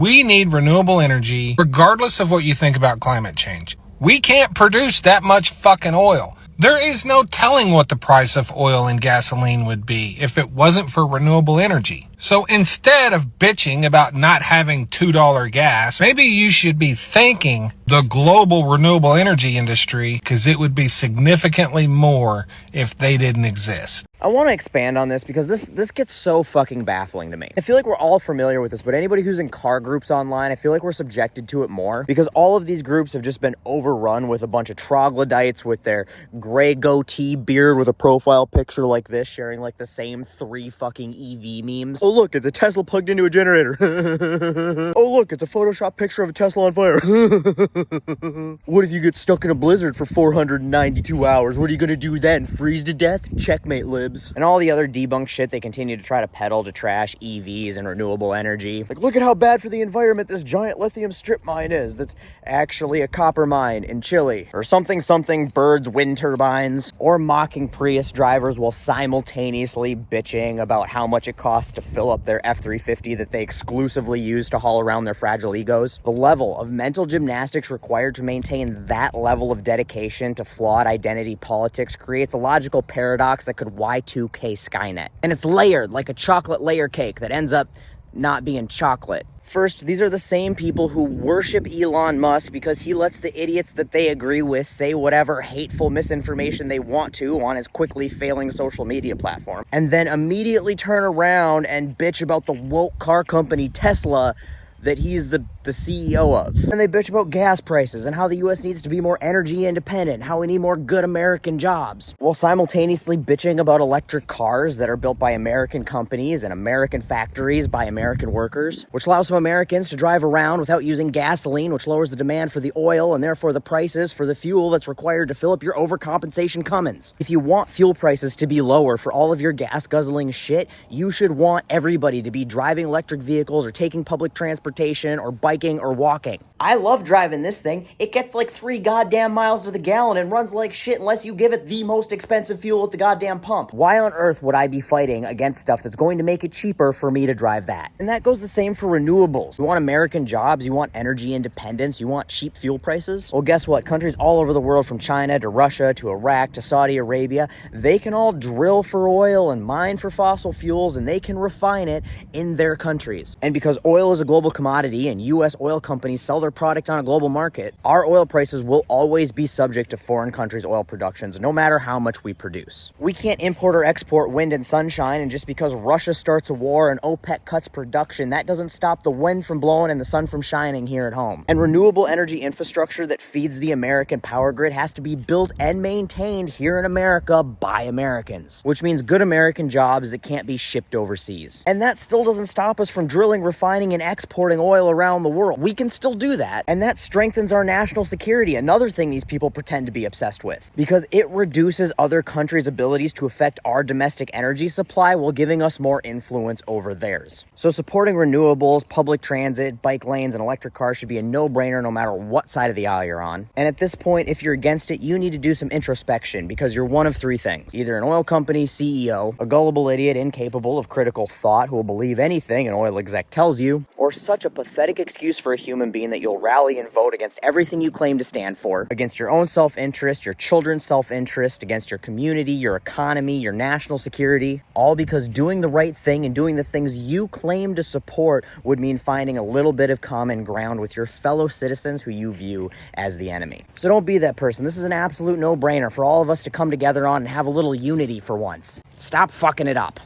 We need renewable energy, regardless of what you think about climate change. We can't produce that much fucking oil. There is no telling what the price of oil and gasoline would be if it wasn't for renewable energy. So instead of bitching about not having $2 gas, maybe you should be thanking the global renewable energy industry, because it would be significantly more if they didn't exist. I want to expand on this because this gets so fucking baffling to me. I feel like we're all familiar with this, but anybody who's in car groups online, I feel like we're subjected to it more because all of these groups have just been overrun with a bunch of troglodytes with their gray goatee beard with a profile picture like this, sharing like the same 3 fucking EV memes. Oh look, it's a Tesla plugged into a generator. Oh look, it's a Photoshop picture of a Tesla on fire. What if you get stuck in a blizzard for 492 hours? What are you gonna do then? Freeze to death? Checkmate, libs. And all the other debunked shit they continue to try to peddle to trash EVs and renewable energy. Like, look at how bad for the environment this giant lithium strip mine is. That's actually a copper mine in Chile. Or something birds wind turbines. Or mocking Prius drivers while simultaneously bitching about how much it costs to fill up their F-350 that they exclusively use to haul around their fragile egos. The level of mental gymnastics required to maintain that level of dedication to flawed identity politics creates a logical paradox that could Y2K Skynet. And it's layered like a chocolate layer cake that ends up not being chocolate. First, these are the same people who worship Elon Musk because he lets the idiots that they agree with say whatever hateful misinformation they want to on his quickly failing social media platform, and then immediately turn around and bitch about the woke car company Tesla that he's the CEO of. And they bitch about gas prices and how the US needs to be more energy independent, how we need more good American jobs, while simultaneously bitching about electric cars that are built by American companies and American factories by American workers, which allows some Americans to drive around without using gasoline, which lowers the demand for the oil and therefore the prices for the fuel that's required to fill up your overcompensation Cummins. If you want fuel prices to be lower for all of your gas guzzling shit, you should want everybody to be driving electric vehicles or taking public transportation or biking or walking. I love driving this thing. It gets like 3 goddamn miles to the gallon and runs like shit unless you give it the most expensive fuel at the goddamn pump. Why on earth would I be fighting against stuff that's going to make it cheaper for me to drive that? And that goes the same for renewables. You want American jobs, you want energy independence, you want cheap fuel prices? Well, guess what? Countries all over the world, from China to Russia to Iraq to Saudi Arabia, they can all drill for oil and mine for fossil fuels, and they can refine it in their countries. And because oil is a global commodity and US oil companies sell their product on a global market, our oil prices will always be subject to foreign countries' oil productions, no matter how much we produce. We can't import or export wind and sunshine, and just because Russia starts a war and OPEC cuts production, that doesn't stop the wind from blowing and the sun from shining here at home. And renewable energy infrastructure that feeds the American power grid has to be built and maintained here in America by Americans, which means good American jobs that can't be shipped overseas. And that still doesn't stop us from drilling, refining, and exporting oil around the world. We can still do that, and that strengthens our national security, another thing these people pretend to be obsessed with, because it reduces other countries' abilities to affect our domestic energy supply while giving us more influence over theirs. So supporting renewables, public transit, bike lanes, and electric cars should be a no-brainer no matter what side of the aisle you're on. And at this point, if you're against it, you need to do some introspection, because you're one of 3 things: either an oil company CEO, a gullible idiot incapable of critical thought who will believe anything an oil exec tells you, or such a pathetic excuse for a human being that you'll rally and vote against everything you claim to stand for, against your own self-interest, your children's self-interest, against your community, your economy, your national security, all because doing the right thing and doing the things you claim to support would mean finding a little bit of common ground with your fellow citizens who you view as the enemy. So don't be that person. This is an absolute no-brainer for all of us to come together on and have a little unity for once. Stop fucking it up.